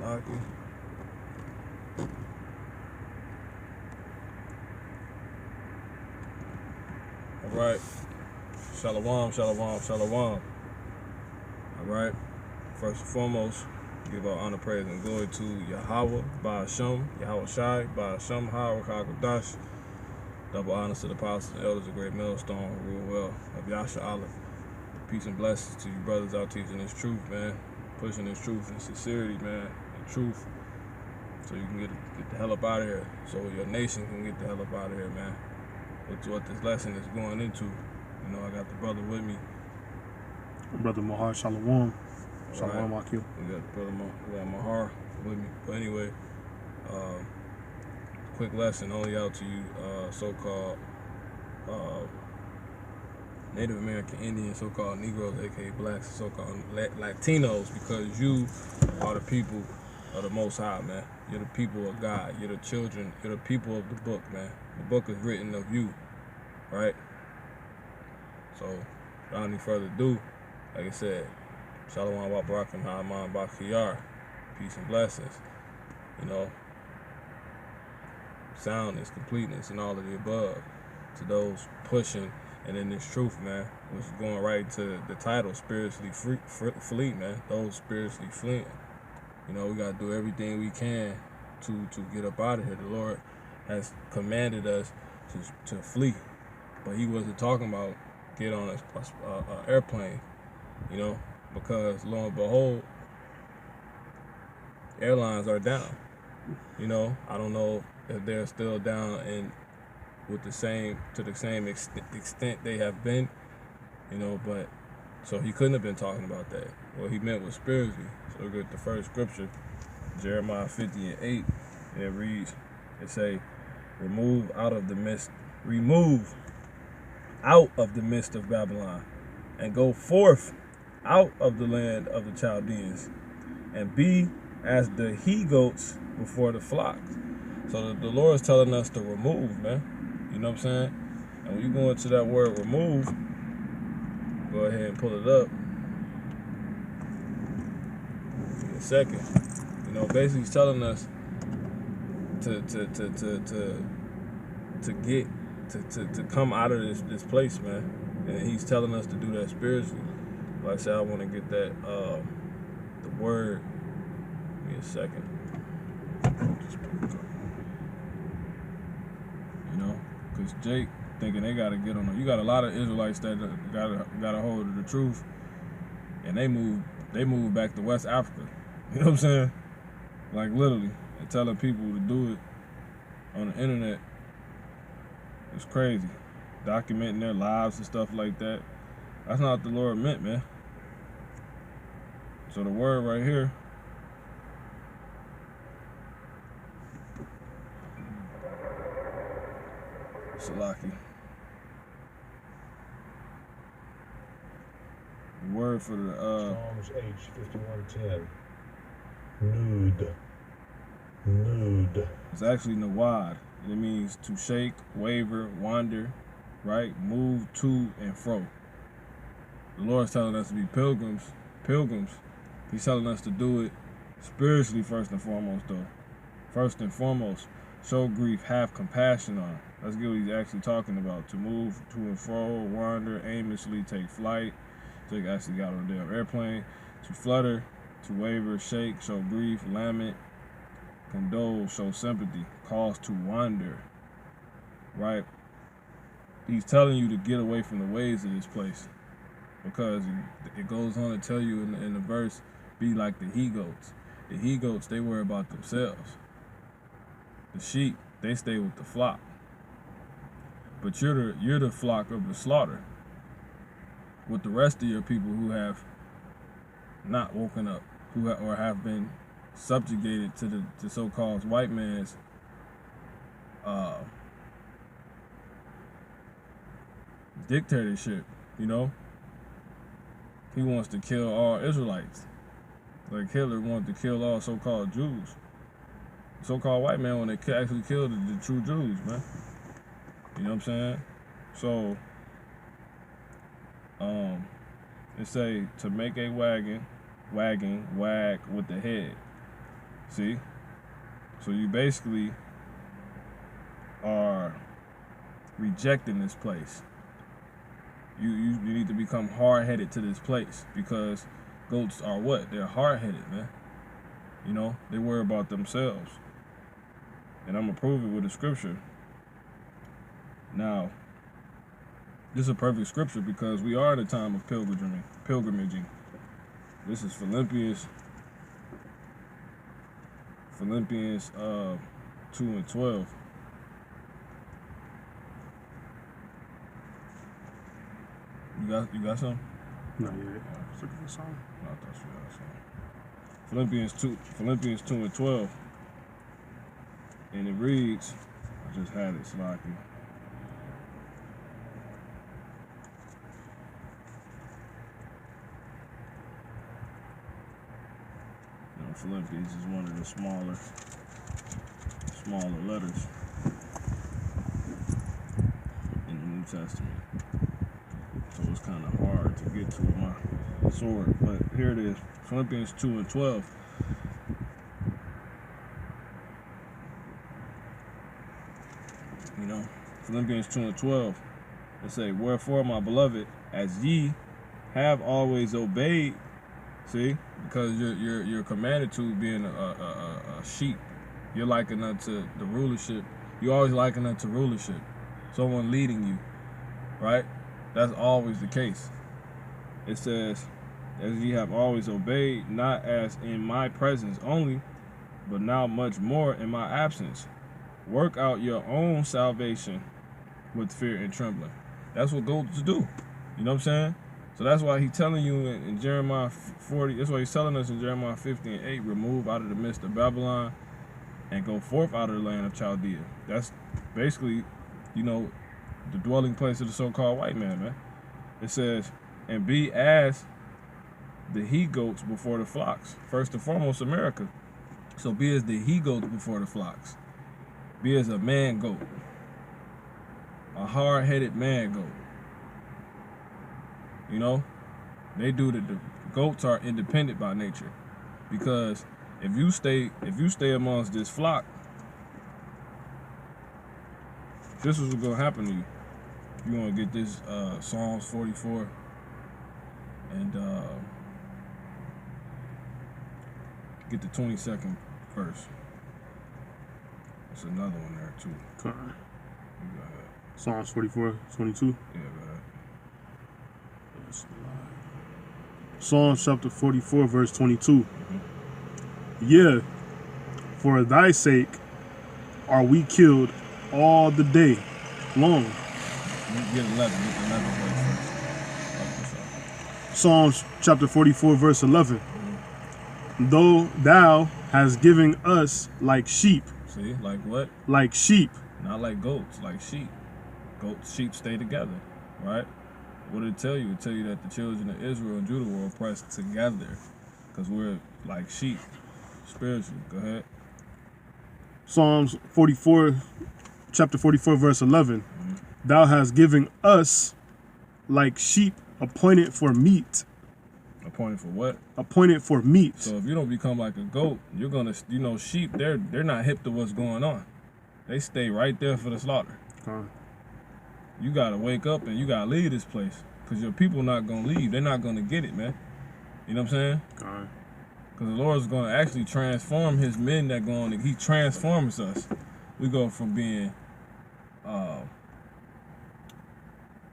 Salaki. All right. Shalom, shalom, shalom. All right. First and foremost, give our honor, praise, and glory to Yahweh, Ba'ashem, Yahweh Shai, Ba'ashem, Ha'arakakodash. Double honors to the apostles and elders of Great Millstone, who rule well, of Yasha Allah. Peace and blessings to you brothers out teaching this truth, man. Pushing this truth and sincerity, man, and truth. So you can get the hell up out of here. So your nation can get the hell up out of here, man. That's what this lesson is going into. You know, I got the brother with me. Brother Mahar, Shalom. Shalom, Right. Akil. We got Mahar with me. But anyway, quick lesson only out to you so-called Native American Indians, so-called Negroes, aka blacks, so-called Latinos, because you are the people of the Most High, man. You're the people of God. You're the children. You're the people of the book, man. The book is written of you, right? So, without any further ado, like I said, Shalom wa Barakim Ha'aman Bakiyar. Peace and blessings. You know, soundness, completeness, and all of the above. To those pushing and in this truth, man, which is going right to the title, spiritually flee, man. Those spiritually fleeing. You know, we got to do everything we can to get up out of here. The Lord has commanded us to flee. But he wasn't talking about get on an airplane, you know, because lo and behold, airlines are down. You know, I don't know if they're still down and with the same extent they have been, you know, but so he couldn't have been talking about that. What he meant was spiritually. So look at the first scripture, Jeremiah 50:8, and it reads, it say, remove out of the midst of Babylon, and go forth out of the land of the Chaldeans, and be as the he-goats before the flock. So the Lord is telling us to remove, man. You know what I'm saying? And when you go into that word remove, go ahead and pull it up. In a second. You know, basically he's telling us to come out of this place, man. And he's telling us to do that spiritually. Like I said, I want to get that the word. Give me a second. You know, because Jake thinking they gotta get on them. You got a lot of Israelites that got a hold of the truth, and they move back to West Africa. You know what I'm saying? Like literally, and telling people to do it on the internet. It's crazy. Documenting their lives and stuff like that. That's not what the Lord meant, man. So the word right here. Salaki. The word for the Psalms H 51:10. Nude. It's actually nawad. It means to shake, waver, wander, right? Move to and fro. The Lord's telling us to be pilgrims. He's telling us to do it spiritually first and foremost, though. First and foremost, show grief, have compassion on it. Let's get what he's actually talking about. To move to and fro, wander, aimlessly, take flight. Jake actually got on a damn airplane. To flutter, to waver, shake, show grief, lament, condole, show sympathy, cause to wander, right? He's telling you to get away from the ways of this place, because it goes on to tell you in the verse, be like the he-goats. The he-goats, they worry about themselves. The sheep, they stay with the flock. But you're the flock of the slaughter, with the rest of your people who have not woken up, or have been subjugated to the so-called white man's dictatorship. You know, he wants to kill all Israelites, like Hitler wanted to kill all so-called Jews. So-called white man when they actually killed the true Jews, man. You know what I'm saying? So, it say to make a wagon wag with the head. See? So you basically are rejecting this place. You need to become hard-headed to this place, because goats are what? They're hard-headed, man. You know, they worry about themselves. And I'm going to prove it with a scripture. Now, this is a perfect scripture because we are in a time of pilgrimaging. This is Philippians 2:12. You got something? Not yet. Let's look at the song. No, I thought you had something. Philippians 2:12. And it reads, I just had it slacking. You know, Philippians is one of the smaller letters in the New Testament. So it's kind of hard to get to with my sword. But here it is, Philippians 2:12. You know, Philippians 2:12. It say, wherefore, my beloved, as ye have always obeyed, see, because you're commanded to being a sheep. You're likened unto the rulership. You always likened unto rulership. Someone leading you, right? That's always the case. It says, as ye have always obeyed, not as in my presence only, but now much more in my absence. Work out your own salvation with fear and trembling. That's what goats do. You know what I'm saying? So that's why he's telling you in Jeremiah 40, that's why he's telling us in Jeremiah 50:8, remove out of the midst of Babylon and go forth out of the land of Chaldea. That's basically, you know, the dwelling place of the so-called white man. It says, and be as the he-goats before the flocks. First and foremost, America. So be as the he-goats before the flocks. Be as a man-goat. A hard-headed man-goat. You know? The goats are independent by nature. Because if you stay amongst this flock, this is what's gonna happen to you. You wanna get this Psalms 44 and get the 22nd verse. There's another one there too. Okay. Psalms 44:22. Yeah, man. Psalms chapter 44, verse 22. Yeah, for thy sake are we killed all the day long. Get 11 verse first. Psalms chapter 44, verse 11. Though thou hast given us like sheep. See, like what? Like sheep. Not like goats, like sheep. Sheep stay together, right? What did it tell you? It tell you that the children of Israel and Judah were oppressed together, because we're like sheep, spiritually. Go ahead. Psalms 44, chapter 44, verse 11. Thou hast given us like sheep appointed for meat. Appointed for what? Appointed for meat. So if you don't become like a goat, you're gonna, you know, sheep, they're not hip to what's going on. They stay right there for the slaughter. You gotta wake up and you gotta leave this place, because your people not gonna leave. They're not gonna get it, man. You know what I'm saying? Because the Lord's gonna actually transform his men that go on. He transforms us. We go from being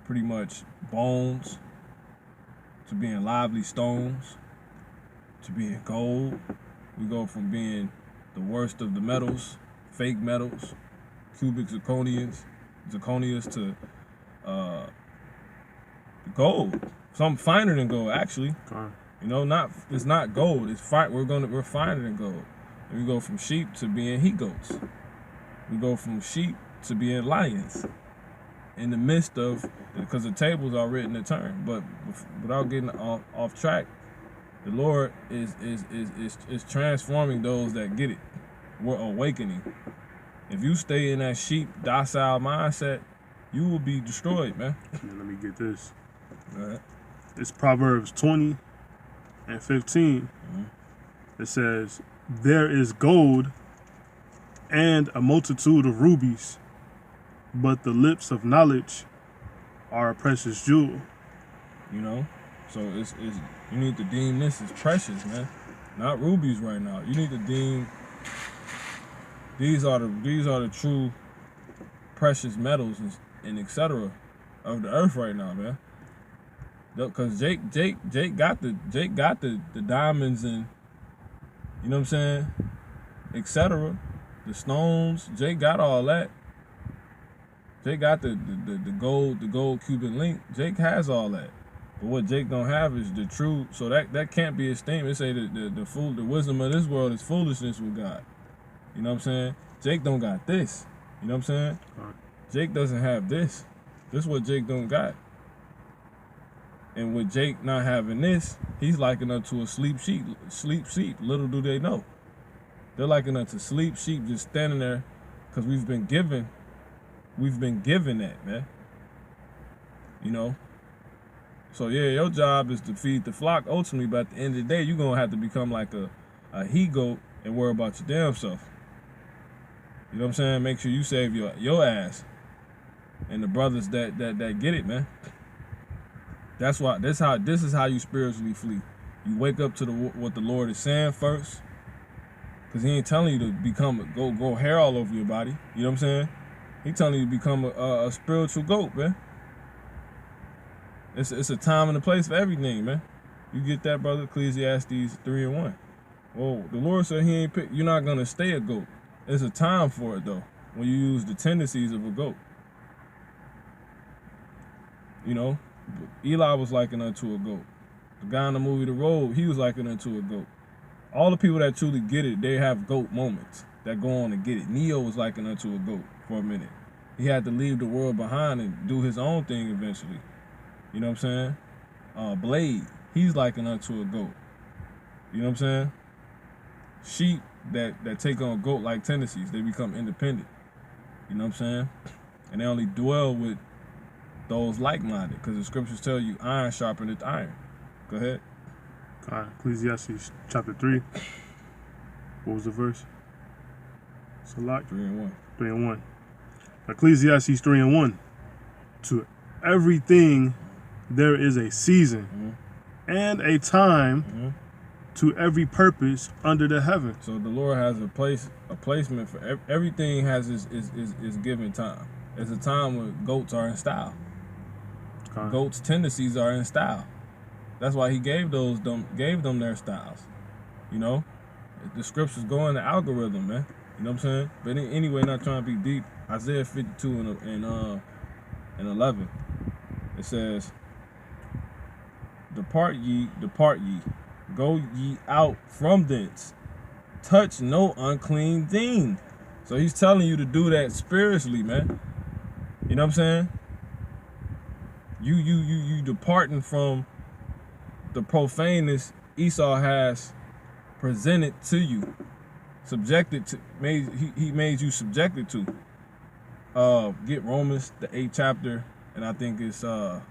pretty much bones to being lively stones to being gold. We go from being the worst of the metals, fake metals, cubic zirconias to gold. Something finer than gold, actually. You know, it's not gold. It's we're finer than gold. And we go from sheep to being he-goats. We go from sheep to being lions. In the midst of, because the tables are written to turn. But without getting off track, the Lord is transforming those that get it. We're awakening. If you stay in that sheep docile mindset, you will be destroyed, man. Let me get this. All right. It's Proverbs 20 and 15. It says, there is gold and a multitude of rubies, but the lips of knowledge are a precious jewel. You know, so it's you need to deem this as precious, man. Not rubies right now. You need to deem these are the true precious metals and etc. of the earth right now, man. Because Jake got the diamonds and, you know what I'm saying, etc. The stones. Jake got all that. Jake got the gold Cuban link. Jake has all that. But what Jake don't have is the true. So that can't be esteemed. They say that the wisdom of this world is foolishness with God. You know what I'm saying? Jake don't got this. You know what I'm saying? Jake doesn't have this. This is what Jake don't got. And with Jake not having this, he's likened unto a sleep sheep. Sleep sheep. Little do they know. They're likened unto sleep sheep just standing there because we've been given that, man. You know? So yeah, your job is to feed the flock ultimately, but at the end of the day, you're gonna have to become like a he-goat and worry about your damn self. You know what I'm saying? Make sure you save your ass. And the brothers that get it, man. That's why this is how you spiritually flee. You wake up to what the Lord is saying first. Cause he ain't telling you to go hair all over your body. You know what I'm saying? He telling you to become a spiritual goat, man. It's a time and a place for everything, man. You get that, brother? Ecclesiastes 3:1. Well, the Lord said he ain't pick. You're not gonna stay a goat. There's a time for it though. When you use the tendencies of a goat. You know, Eli was likened unto a goat. The guy in the movie The Road, he was likened unto a goat. All the people that truly get it, they have goat moments that go on and get it. Neo was likened unto a goat for a minute. He had to leave the world behind and do his own thing eventually. You know what I'm saying? Blade, he's likened unto a goat. You know what I'm saying? Sheep that take on goat-like tendencies, they become independent. You know what I'm saying? And they only dwell with those like-minded, because the scriptures tell you iron sharpeneth iron. Go ahead. Ecclesiastes chapter 3. What was the verse? Salak? 3:1. 3:1. Ecclesiastes 3:1. To everything there is a season and a time to every purpose under the heaven. So the Lord has a placement for everything. Has is given time. There's a time when goats are in style. Goats' tendencies are in style. That's why he gave them their styles. You know, the scriptures go in the algorithm, man. You know what I'm saying? But anyway, not trying to be deep. Isaiah 52 and 11. It says, depart ye, go ye out from thence, touch no unclean thing. So he's telling you to do that spiritually, man. You know what I'm saying? You departing from the profaneness Esau has presented to you, subjected to, he made you subjected to. Get Romans, the 8th chapter, and I think it's the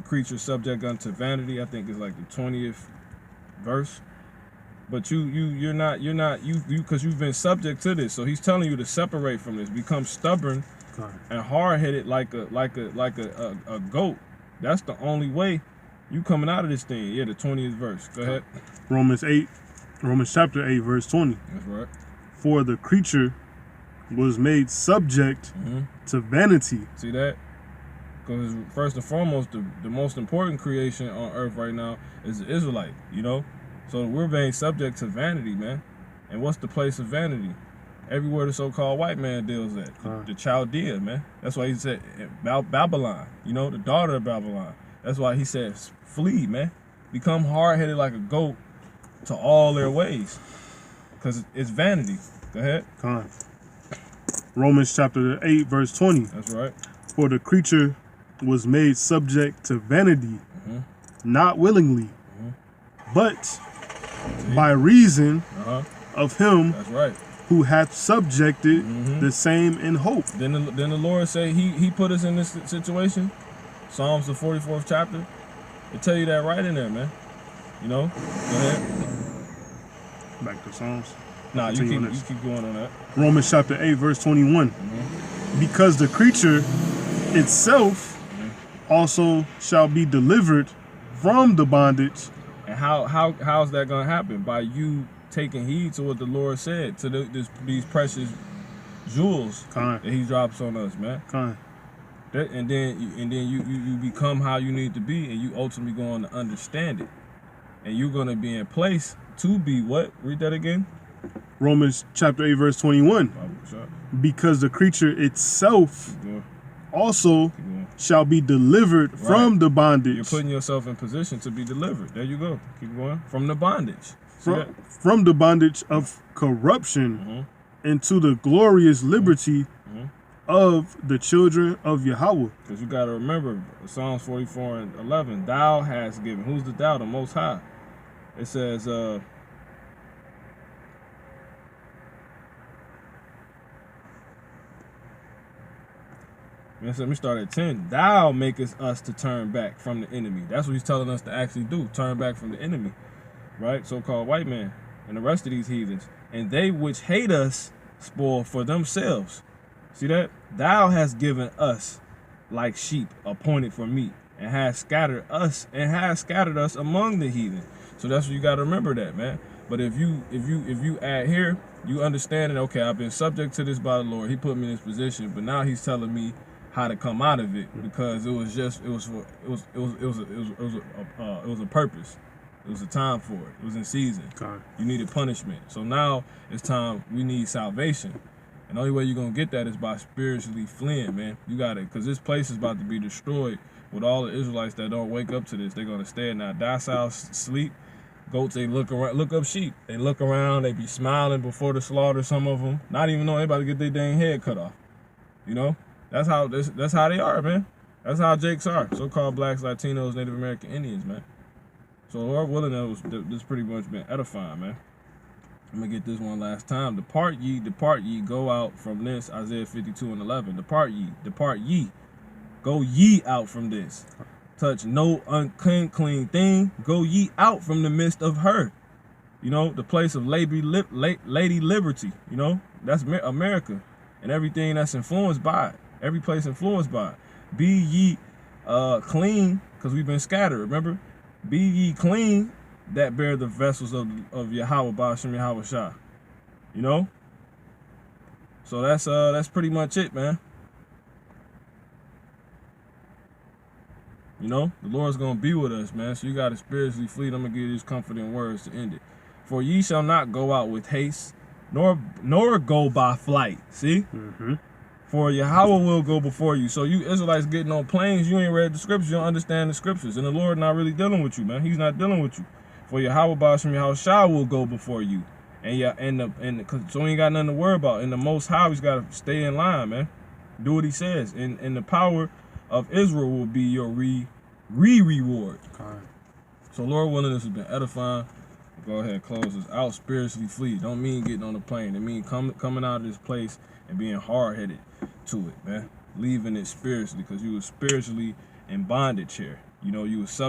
creature subject unto vanity. I think it's like the 20th verse. But you're not because you've been subject to this. So he's telling you to separate from this, become stubborn and hard-headed like a goat. That's the only way you coming out of this thing. Yeah, the 20th verse. Go ahead. Romans chapter 8, verse 20. That's right. For the creature was made subject to vanity. See that? Because first and foremost, the most important creation on earth right now is the Israelite, you know? So we're being subject to vanity, man. And what's the place of vanity? Everywhere the so-called white man deals at. The Chaldea, man. That's why he said Babylon, you know, the daughter of Babylon. That's why he said flee, man. Become hard-headed like a goat to all their ways. Because it's vanity. Go ahead. Romans chapter 8, verse 20. That's right. For the creature was made subject to vanity, not willingly, but by reason of him That's right. who hath subjected the same in hope. Then the Lord say he put us in this situation. Psalms the 44th chapter. It tell you that right in there, man. You know? Go ahead. Back to Psalms. Nah, you Continue on this. keep going on that. Romans chapter 8, verse 21. Because the creature itself also shall be delivered from the bondage. And how's that gonna happen? By you taking heed to what the Lord said, to these precious jewels Kind. that He drops on us, man. Kind. And then you become how you need to be, and you ultimately going to understand it, and you're gonna be in place to be what? Read that again. Romans chapter 8, verse 21. Bible shot. Because the creature itself Keep going. also Keep going. shall be delivered from the bondage. You're putting yourself in position to be delivered. There you go. Keep going. From the bondage. See that? From the bondage of corruption into the glorious liberty of the children of Yahweh. Because you got to remember, Psalms 44 and 11, thou hast given. Who's the thou? The Most High. It says, let me start at 10. Thou makest us to turn back from the enemy. That's what he's telling us to actually do. Turn back from the enemy. Right? So-called white man and the rest of these heathens. And they which hate us spoil for themselves. See that? Thou hast given us like sheep appointed for meat, and has scattered us among the heathen. So that's what you got to remember, that, man. But if you add here, you understand that, okay, I've been subject to this by the Lord. He put me in this position, but now He's telling me how to come out of it, because it was a purpose. It was a time for it. It was in season. God. You needed punishment. So now it's time. We need salvation. And the only way you're going to get that is by spiritually fleeing, man. You got it. Because this place is about to be destroyed with all the Israelites that don't wake up to this. They're going to stay in that docile sleep. Goats, they look around, look up sheep. They look around. They be smiling before the slaughter, some of them. Not even knowing they about to get their dang head cut off. You know? That's how they are, man. That's how Jakes are. So-called blacks, Latinos, Native American Indians, man. So Lord willing, this pretty much been edifying, man. I'm going to get this one last time. Depart ye, go out from this. Isaiah 52 and 11. Depart ye. Go ye out from this. Touch no unclean thing. Go ye out from the midst of her. You know, the place of Lady Liberty. You know, that's America. And everything that's influenced by it. Every place influenced by it. Be ye clean, because we've been scattered, remember? Be ye clean that bear the vessels of Yahweh, Ba'ashem Yahweh Shah. You know? So that's pretty much it, man. You know? The Lord's going to be with us, man. So you got to spiritually flee. I'm going to give you these comforting words to end it. For ye shall not go out with haste, nor go by flight. See? For Yahweh will go before you. So you Israelites getting on planes, you ain't read the scriptures, you don't understand the scriptures. And the Lord not really dealing with you, man. He's not dealing with you. For Yahweh Ba'ashem Yahweh Shah will go before you. So he ain't got nothing to worry about. And the Most High, he's got to stay in line, man. Do what he says. And the power of Israel will be your reward. So Lord willing, this has been edifying. Go ahead and close this out. Spiritually flee. Don't mean getting on the plane. It mean coming out of this place and being hard-headed to it, man. Leaving it spiritually, because you were spiritually in bondage here. You know, you were subject